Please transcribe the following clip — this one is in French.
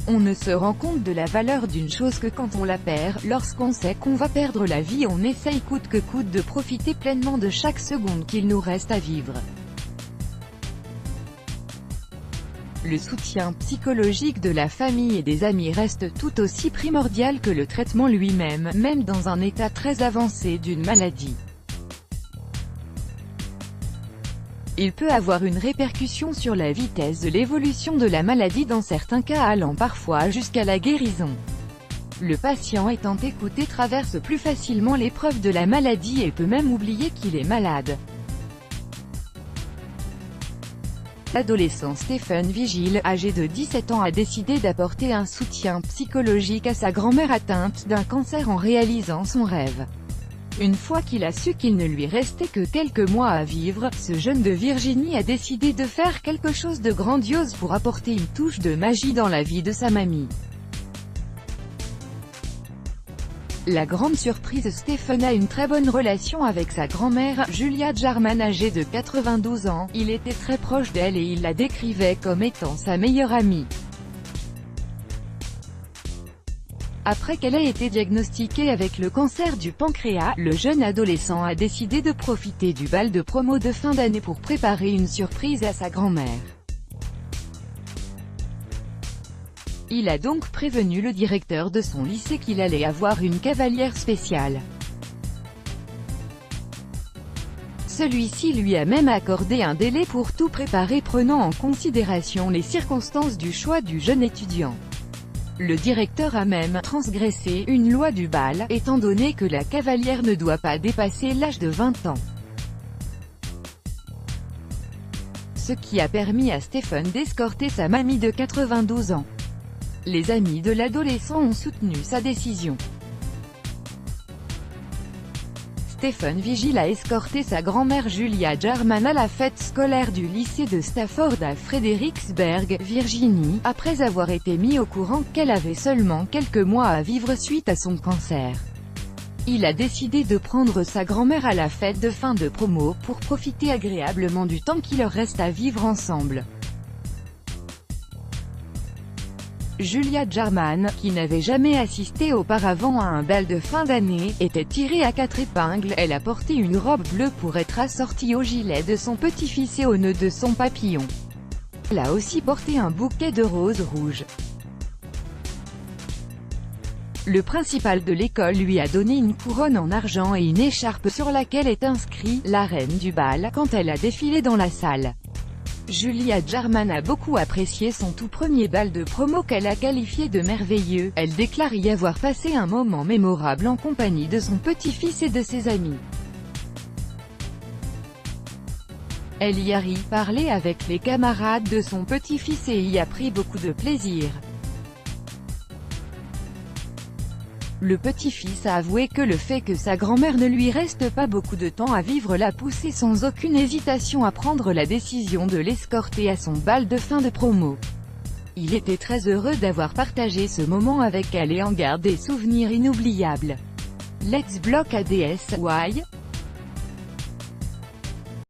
On ne se rend compte de la valeur d'une chose que quand on la perd. Lorsqu'on sait qu'on va perdre la vie, on essaye coûte que coûte de profiter pleinement de chaque seconde qu'il nous reste à vivre. Le soutien psychologique de la famille et des amis reste tout aussi primordial que le traitement lui-même, même dans un état très avancé d'une maladie. Il peut avoir une répercussion sur la vitesse de l'évolution de la maladie, dans certains cas allant parfois jusqu'à la guérison. Le patient étant écouté traverse plus facilement l'épreuve de la maladie et peut même oublier qu'il est malade. L'adolescent Stephen Vigil, âgé de 17 ans, a décidé d'apporter un soutien psychologique à sa grand-mère atteinte d'un cancer en réalisant son rêve. Une fois qu'il a su qu'il ne lui restait que quelques mois à vivre, ce jeune de Virginie a décidé de faire quelque chose de grandiose pour apporter une touche de magie dans la vie de sa mamie. La grande surprise, Stephen a une très bonne relation avec sa grand-mère, Julia Jarman, âgée de 92 ans. Il était très proche d'elle et il la décrivait comme étant sa meilleure amie. Après qu'elle ait été diagnostiquée avec le cancer du pancréas, le jeune adolescent a décidé de profiter du bal de promo de fin d'année pour préparer une surprise à sa grand-mère. Il a donc prévenu le directeur de son lycée qu'il allait avoir une cavalière spéciale. Celui-ci lui a même accordé un délai pour tout préparer, prenant en considération les circonstances du choix du jeune étudiant. Le directeur a même transgressé une loi du bal, étant donné que la cavalière ne doit pas dépasser l'âge de 20 ans. Ce qui a permis à Stephen d'escorter sa mamie de 92 ans. Les amis de l'adolescent ont soutenu sa décision. Stephen Vigil a escorté sa grand-mère Julia Jarman à la fête scolaire du lycée de Stafford à Fredericksburg, Virginie, après avoir été mis au courant qu'elle avait seulement quelques mois à vivre suite à son cancer. Il a décidé de prendre sa grand-mère à la fête de fin de promo, pour profiter agréablement du temps qui leur reste à vivre ensemble. Julia Jarman, qui n'avait jamais assisté auparavant à un bal de fin d'année, était tirée à 4 épingles. Elle a porté une robe bleue pour être assortie au gilet de son petit-fils et au nœud de son papillon. Elle a aussi porté un bouquet de roses rouges. Le principal de l'école lui a donné une couronne en argent et une écharpe sur laquelle est inscrit « La reine du bal » quand elle a défilé dans la salle. Julia Jarman a beaucoup apprécié son tout premier bal de promo qu'elle a qualifié de merveilleux. Elle déclare y avoir passé un moment mémorable en compagnie de son petit-fils et de ses amis. Elle y a ri, parlé avec les camarades de son petit-fils et y a pris beaucoup de plaisir. Le petit-fils a avoué que le fait que sa grand-mère ne lui reste pas beaucoup de temps à vivre l'a poussé sans aucune hésitation à prendre la décision de l'escorter à son bal de fin de promo. Il était très heureux d'avoir partagé ce moment avec elle et en garde des souvenirs inoubliables. Let's block ADSY